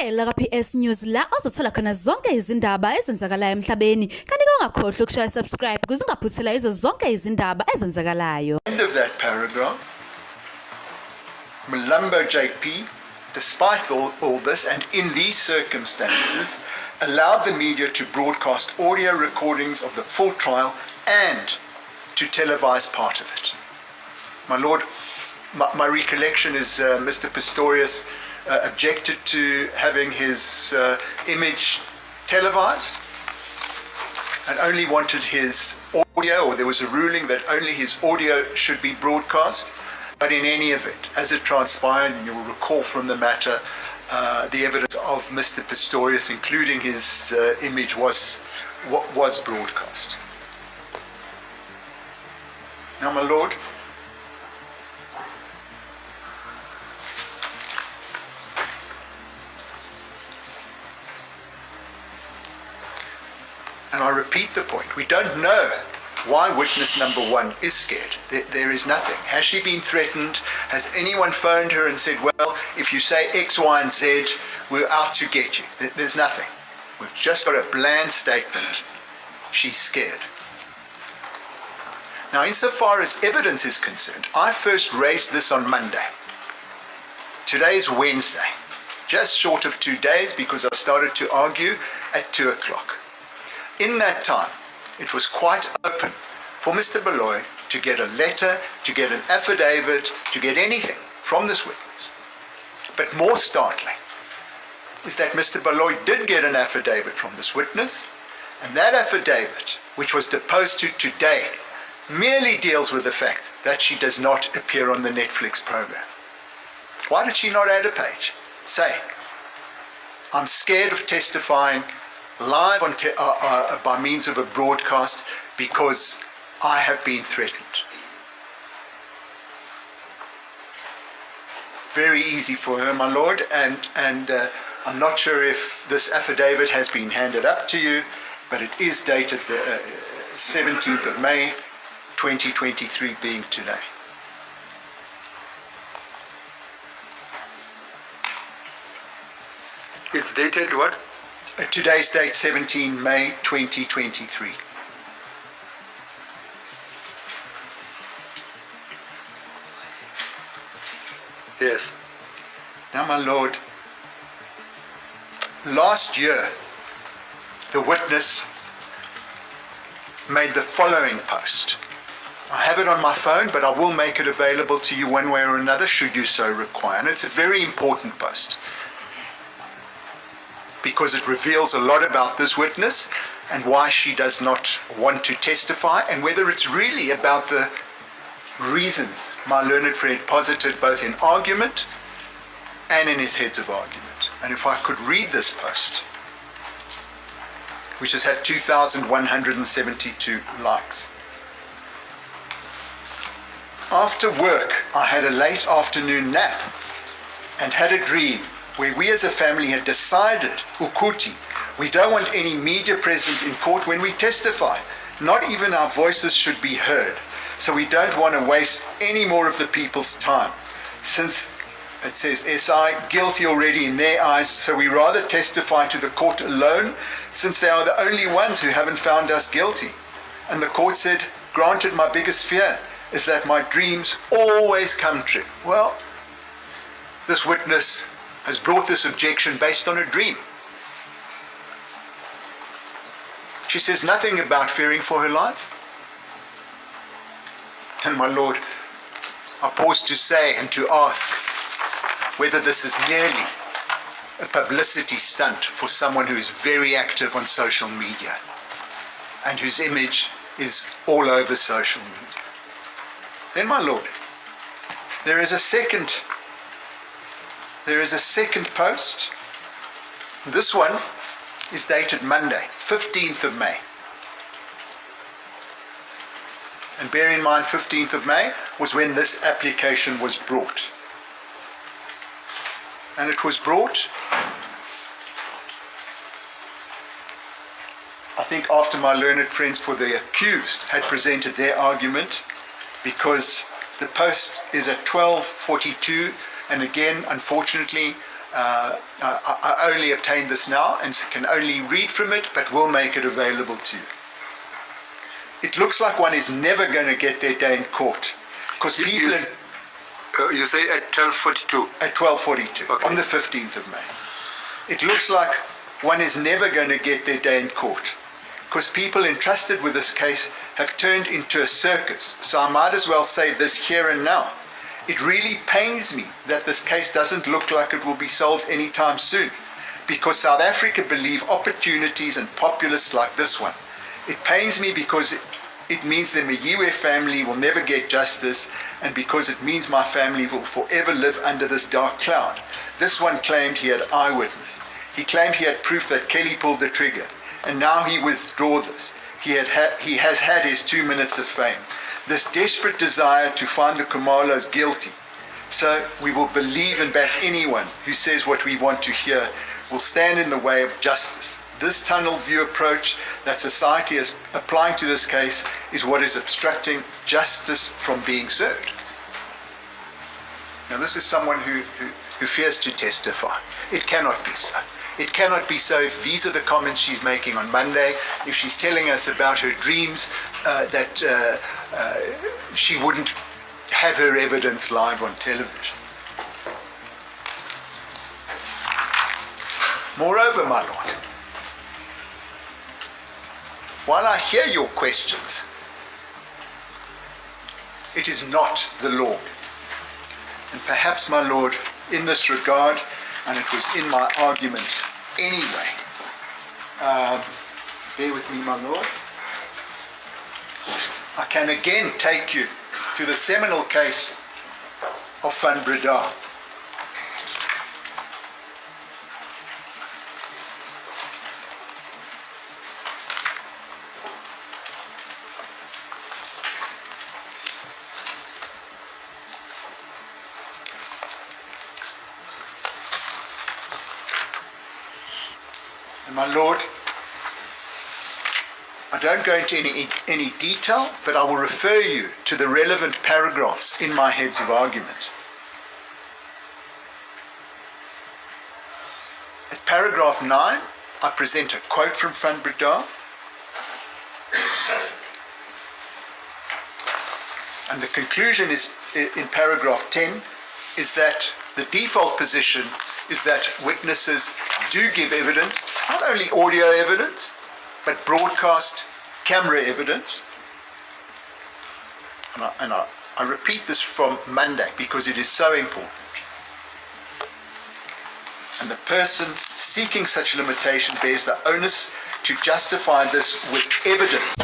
Uvakela ka-PS News la ozothola khona zonke izindaba ezenzakalayo emhlabeni kanti ungakhohlwa ukushaya subscribe ukuze ungaphuthela izo zonke izindaba ezenzakalayo. End of that paragraph, Mlambo JP, despite all this and in these circumstances, allowed the media to broadcast audio recordings of the full trial and to televise part of it. My Lord, my recollection is Mr. Pistorius objected to having his image televised and only wanted his audio, or there was a ruling that only his audio should be broadcast. But in any event, as it transpired, and you will recall from the matter, the evidence of Mr. Pistorius, including his image, was broadcast. Now, my Lord, and I repeat the point, we don't know why witness number one is scared. There is nothing. Has she been threatened? Has anyone phoned her and said, well, if you say X, Y, and Z, we're out to get you? There's nothing. We've just got a bland statement. She's scared. Now, insofar as evidence is concerned, I first raised this on Monday. Today's Wednesday. Just short of 2 days because I started to argue at 2 o'clock. In that time, it was quite open for Mr. Baloy to get a letter, to get an affidavit, to get anything from this witness. But more startling is that Mr. Baloy did get an affidavit from this witness, and that affidavit, which was deposed to today, merely deals with the fact that she does not appear on the Netflix program. Why did she not add a page? Say, I'm scared of testifying live on by means of a broadcast because I have been threatened. Very easy for her, my Lord, and I'm not sure if this affidavit has been handed up to you, but it is dated the 17th of May, 2023 being today. It's dated what? Today's date, 17 May 2023. Yes. Now, my Lord, last year, the witness made the following post. I have it on my phone, but I will make it available to you one way or another, should you so require. And it's a very important post, because it reveals a lot about this witness and why she does not want to testify, and whether it's really about the reasons my learned friend posited both in argument and in his heads of argument. And if I could read this post, which has had 2,172 likes. After work, I had a late afternoon nap and had a dream where we as a family had decided, Ukuti, we don't want any media present in court when we testify. Not even our voices should be heard. So we don't want to waste any more of the people's time. Since it says SI, guilty already in their eyes, so we rather testify to the court alone, since they are the only ones who haven't found us guilty. And the court said, granted, my biggest fear is that my dreams always come true. Well, this witness has brought this objection based on a dream. She says nothing about fearing for her life. And my Lord, I pause to say and to ask whether this is merely a publicity stunt for someone who is very active on social media and whose image is all over social media. Then, my Lord, there is a second post. This one is dated Monday, 15th of May. And bear in mind, 15th of May was when this application was brought. And it was brought, I think, after my learned friends for the accused had presented their argument, because the post is at 12:42, and again, unfortunately, I only obtained this now and can only read from it, but will make it available to you. It looks like one is never going to get their day in court, because people you say at 12:42. at 12:42 Okay. on the 15th of May. It looks like one is never going to get their day in court, because people entrusted with this case have turned into a circus. So I might as well say this here and now. It really pains me that this case doesn't look like it will be solved anytime soon, because South Africa believe opportunities and populists like this one. It pains me because it means the Meyiwas family will never get justice, and because it means my family will forever live under this dark cloud. This one claimed he had eyewitness. He claimed he had proof that Kelly pulled the trigger, and now he withdraws this. He has had his 2 minutes of fame. This desperate desire to find the Khumalos guilty. So we will believe and back anyone who says what we want to hear will stand in the way of justice. This tunnel view approach that society is applying to this case is what is obstructing justice from being served. Now, this is someone who fears to testify. It cannot be so. It cannot be so if these are the comments she's making on Monday, if she's telling us about her dreams, that she wouldn't have her evidence live on television. Moreover, my Lord, while I hear your questions, it is not the law. And perhaps, my Lord, in this regard, and it was in my argument anyway, bear with me, my Lord, I can again take you to the seminal case of Van Breda. And my Lord, I don't go into any detail, but I will refer you to the relevant paragraphs in my heads of argument. At paragraph 9, I present a quote from Van Breda, and the conclusion is in paragraph 10 is that the default position is that witnesses do give evidence, not only audio evidence, but broadcast camera evidence. And I repeat this from Monday because it is so important. And the person seeking such limitation bears the onus to justify this with evidence.